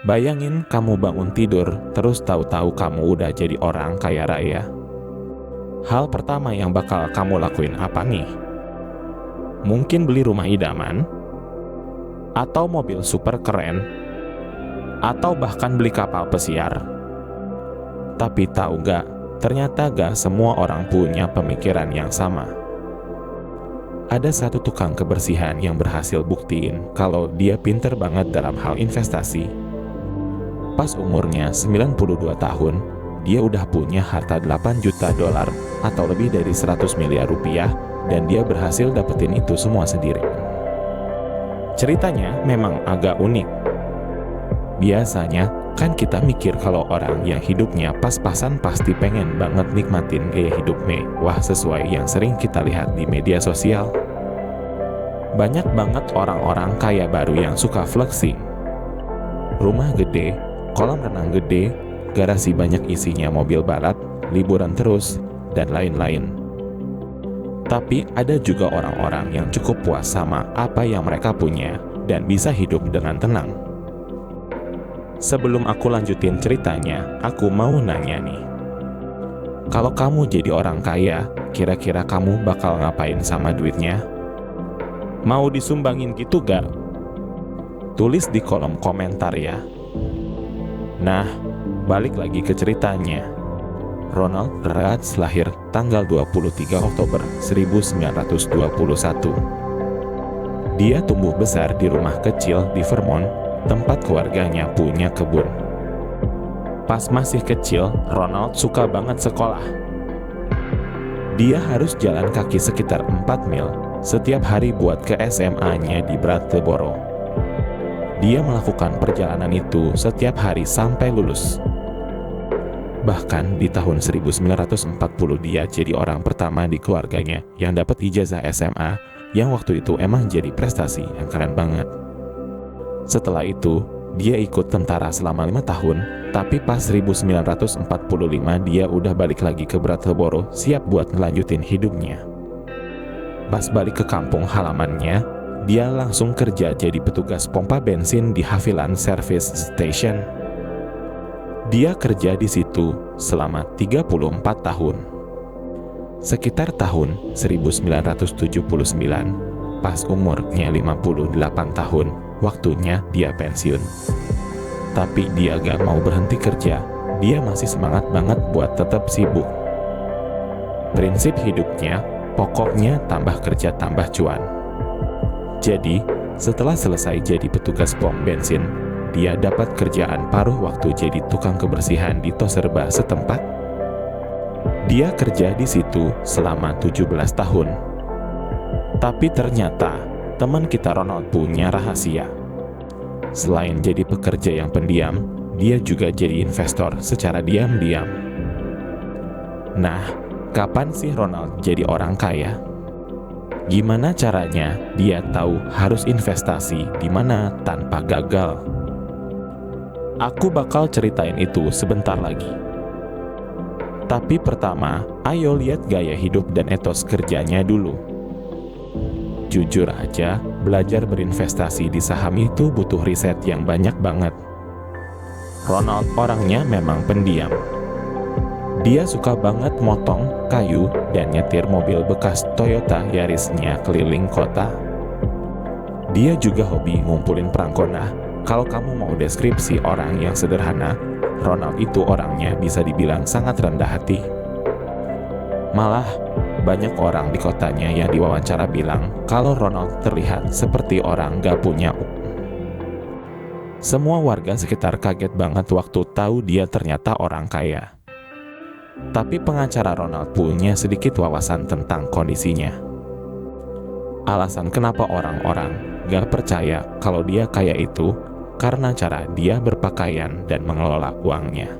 Bayangin kamu bangun tidur, terus tahu-tahu kamu udah jadi orang kaya raya. Hal pertama yang bakal kamu lakuin apa nih? Mungkin beli rumah idaman? Atau mobil super keren? Atau bahkan beli kapal pesiar? Tapi tahu gak, ternyata gak semua orang punya pemikiran yang sama. Ada satu tukang kebersihan yang berhasil buktiin kalau dia pinter banget dalam hal investasi. Pas umurnya 92 tahun, dia udah punya harta 8 juta dolar atau lebih dari 100 miliar rupiah, dan dia berhasil dapetin itu semua sendiri. Ceritanya memang agak unik. Biasanya kan kita mikir kalau orang yang hidupnya pas-pasan pasti pengen banget nikmatin gaya hidup mewah sesuai yang sering kita lihat di media sosial. Banyak banget orang-orang kaya baru yang suka flexing. Rumah gede, kolam renang gede, garasi banyak isinya mobil balap, liburan terus, dan lain-lain. Tapi ada juga orang-orang yang cukup puas sama apa yang mereka punya dan bisa hidup dengan tenang. Sebelum aku lanjutin ceritanya, aku mau nanya nih. Kalau kamu jadi orang kaya, kira-kira kamu bakal ngapain sama duitnya? Mau disumbangin gitu gak? Tulis di kolom komentar ya. Nah, balik lagi ke ceritanya. Ronald Rhoads lahir tanggal 23 Oktober 1921. Dia tumbuh besar di rumah kecil di Vermont, tempat keluarganya punya kebun. Pas masih kecil, Ronald suka banget sekolah. Dia harus jalan kaki sekitar 4 mil setiap hari buat ke SMA-nya di Brattleboro. Dia melakukan perjalanan itu setiap hari sampai lulus. Bahkan di tahun 1940 dia jadi orang pertama di keluarganya yang dapat ijazah SMA, yang waktu itu emang jadi prestasi yang keren banget. Setelah itu, dia ikut tentara selama 5 tahun, tapi pas 1945 dia udah balik lagi ke Brattleboro siap buat ngelanjutin hidupnya. Pas balik ke kampung halamannya, dia langsung kerja jadi petugas pompa bensin di Haviland Service Station. Dia kerja di situ selama 34 tahun. Sekitar tahun 1979, pas umurnya 58 tahun, waktunya dia pensiun. Tapi dia gak mau berhenti kerja, dia masih semangat banget buat tetap sibuk. Prinsip hidupnya, pokoknya tambah kerja tambah cuan. Jadi, setelah selesai jadi petugas pom bensin, dia dapat kerjaan paruh waktu jadi tukang kebersihan di Toserba setempat. Dia kerja di situ selama 17 tahun. Tapi ternyata, teman kita Ronald punya rahasia. Selain jadi pekerja yang pendiam, dia juga jadi investor secara diam-diam. Nah, kapan sih Ronald jadi orang kaya? Gimana caranya dia tahu harus investasi di mana tanpa gagal? Aku bakal ceritain itu sebentar lagi. Tapi pertama, ayo lihat gaya hidup dan etos kerjanya dulu. Jujur aja, belajar berinvestasi di saham itu butuh riset yang banyak banget. Ronald orangnya memang pendiam. Dia suka banget motong kayu dan nyetir mobil bekas Toyota Yaris-nya keliling kota. Dia juga hobi ngumpulin perangkona. Kalau kamu mau deskripsi orang yang sederhana, Ronald itu orangnya bisa dibilang sangat rendah hati. Malah, banyak orang di kotanya yang diwawancara bilang kalau Ronald terlihat seperti orang gak punya uang. Semua warga sekitar kaget banget waktu tahu dia ternyata orang kaya. Tapi pengacara Ronald punya sedikit wawasan tentang kondisinya. Alasan kenapa orang-orang gak percaya kalau dia kaya itu karena cara dia berpakaian dan mengelola uangnya.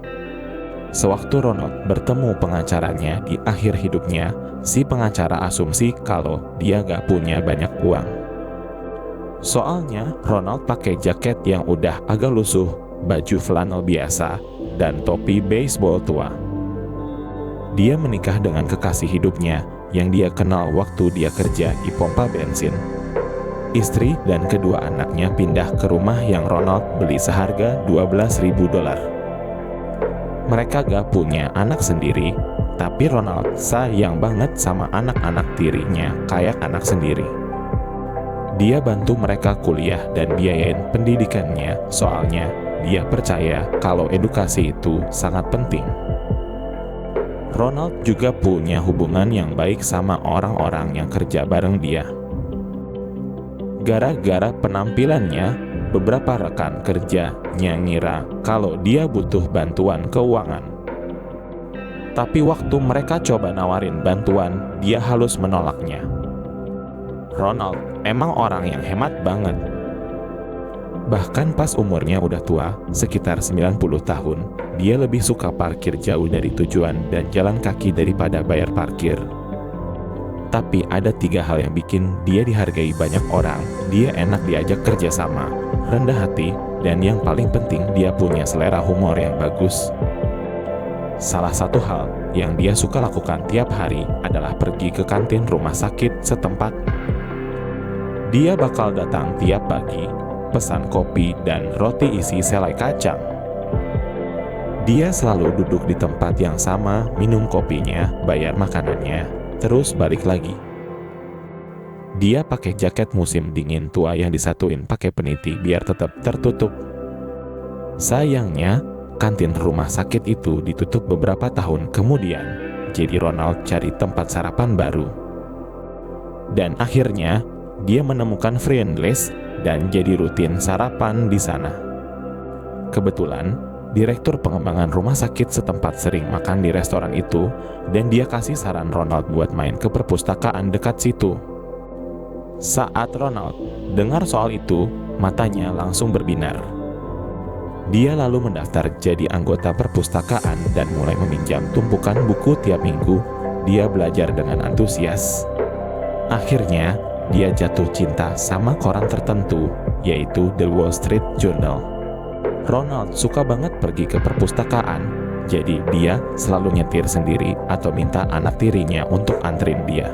Sewaktu Ronald bertemu pengacaranya di akhir hidupnya, si pengacara asumsi kalau dia gak punya banyak uang. Soalnya Ronald pakai jaket yang udah agak lusuh, baju flanel biasa, dan topi baseball tua. Dia menikah dengan kekasih hidupnya yang dia kenal waktu dia kerja di pompa bensin. Istri dan kedua anaknya pindah ke rumah yang Ronald beli seharga $12.000. Mereka gak punya anak sendiri, tapi Ronald sayang banget sama anak-anak tirinya kayak anak sendiri. Dia bantu mereka kuliah dan biayain pendidikannya, soalnya dia percaya kalau edukasi itu sangat penting. Ronald juga punya hubungan yang baik sama orang-orang yang kerja bareng dia. Gara-gara penampilannya, beberapa rekan kerjanya ngira kalau dia butuh bantuan keuangan. Tapi waktu mereka coba nawarin bantuan, dia halus menolaknya. Ronald emang orang yang hemat banget. Bahkan pas umurnya udah tua, sekitar 90 tahun, dia lebih suka parkir jauh dari tujuan dan jalan kaki daripada bayar parkir. Tapi ada 3 hal yang bikin dia dihargai banyak orang. Dia enak diajak kerja sama, rendah hati, dan yang paling penting dia punya selera humor yang bagus. Salah satu hal yang dia suka lakukan tiap hari adalah pergi ke kantin rumah sakit setempat. Dia bakal datang tiap pagi, pesan kopi dan roti isi selai kacang. Dia selalu duduk di tempat yang sama, minum kopinya, bayar makanannya, terus balik lagi. Dia pakai jaket musim dingin tua yang disatuin pakai peniti biar tetap tertutup. Sayangnya, kantin rumah sakit itu ditutup beberapa tahun kemudian, jadi Ronald cari tempat sarapan baru. Dan akhirnya, dia menemukan Friendly's dan jadi rutin sarapan di sana. Kebetulan, direktur pengembangan rumah sakit setempat sering makan di restoran itu, dan dia kasih saran Ronald buat main ke perpustakaan dekat situ. Saat Ronald dengar soal itu, matanya langsung berbinar. Dia lalu mendaftar jadi anggota perpustakaan dan mulai meminjam tumpukan buku tiap minggu. Dia belajar dengan antusias. Akhirnya, dia jatuh cinta sama koran tertentu, yaitu The Wall Street Journal. Ronald suka banget pergi ke perpustakaan, jadi dia selalu nyetir sendiri atau minta anak tirinya untuk anterin dia.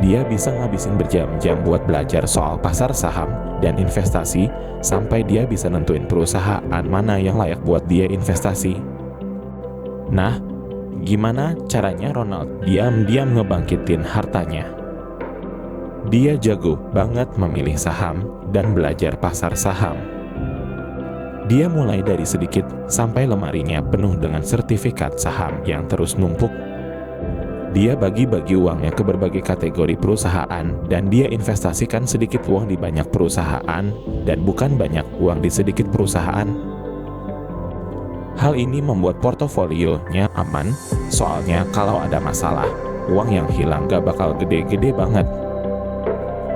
Dia bisa ngabisin berjam-jam buat belajar soal pasar saham dan investasi, sampai dia bisa nentuin perusahaan mana yang layak buat dia investasi. Nah, gimana caranya Ronald diam-diam ngebangkitin hartanya? Dia jago banget memilih saham dan belajar pasar saham. Dia mulai dari sedikit sampai lemarinya penuh dengan sertifikat saham yang terus numpuk. Dia bagi-bagi uangnya ke berbagai kategori perusahaan dan dia investasikan sedikit uang di banyak perusahaan dan bukan banyak uang di sedikit perusahaan. Hal ini membuat portofolionya aman, soalnya kalau ada masalah, uang yang hilang gak bakal gede-gede banget.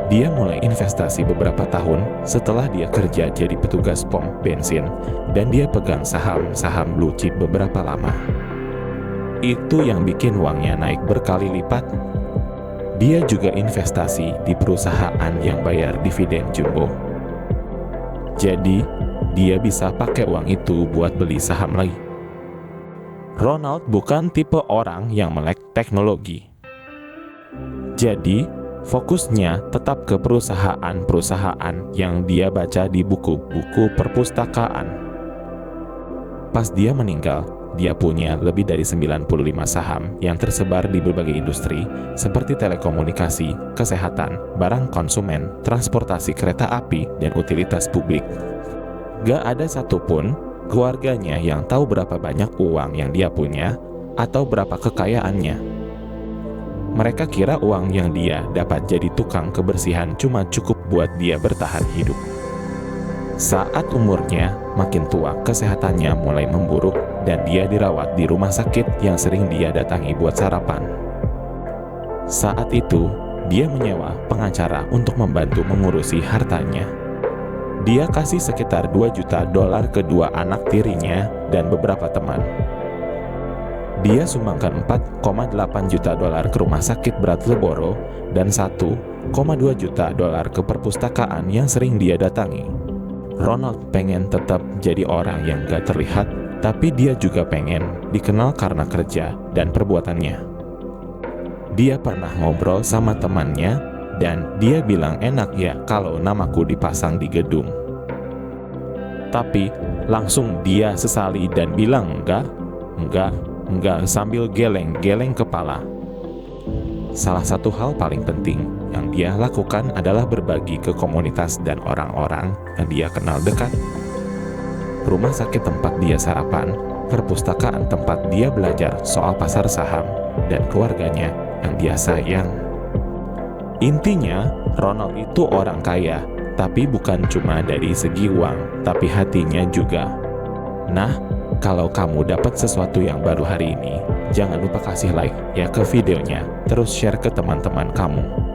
Dia mulai investasi beberapa tahun setelah dia kerja jadi petugas pom bensin dan dia pegang saham-saham blue chip beberapa lama. Itu yang bikin uangnya naik berkali lipat. Dia juga investasi di perusahaan yang bayar dividen jumbo. Jadi, dia bisa pakai uang itu buat beli saham lagi. Ronald bukan tipe orang yang melek teknologi. Jadi, fokusnya tetap ke perusahaan-perusahaan yang dia baca di buku-buku perpustakaan. Pas dia meninggal, dia punya lebih dari 95 saham yang tersebar di berbagai industri seperti telekomunikasi, kesehatan, barang konsumen, transportasi kereta api, dan utilitas publik. Gak ada satupun keluarganya yang tahu berapa banyak uang yang dia punya atau berapa kekayaannya. Mereka kira uang yang dia dapat jadi tukang kebersihan cuma cukup buat dia bertahan hidup. Saat umurnya makin tua, kesehatannya mulai memburuk dan dia dirawat di rumah sakit yang sering dia datangi buat sarapan. Saat itu, dia menyewa pengacara untuk membantu mengurusi hartanya. Dia kasih sekitar $2 juta ke dua anak tirinya dan beberapa teman. Dia sumbangkan $4,8 juta ke rumah sakit Brattleboro dan $1,2 juta ke perpustakaan yang sering dia datangi. Ronald pengen tetap jadi orang yang gak terlihat, tapi dia juga pengen dikenal karena kerja dan perbuatannya. Dia pernah ngobrol sama temannya Dan dia bilang enak ya kalau namaku dipasang di gedung. Tapi langsung dia sesali dan bilang enggak sambil geleng-geleng kepala. Salah satu hal paling penting yang dia lakukan adalah berbagi ke komunitas dan orang-orang yang dia kenal dekat. Rumah sakit tempat dia sarapan, perpustakaan tempat dia belajar soal pasar saham, dan keluarganya yang dia sayang. Intinya, Ronald itu orang kaya, tapi bukan cuma dari segi uang, tapi hatinya juga. Nah, kalau kamu dapat sesuatu yang baru hari ini, jangan lupa kasih like ya ke videonya, terus share ke teman-teman kamu.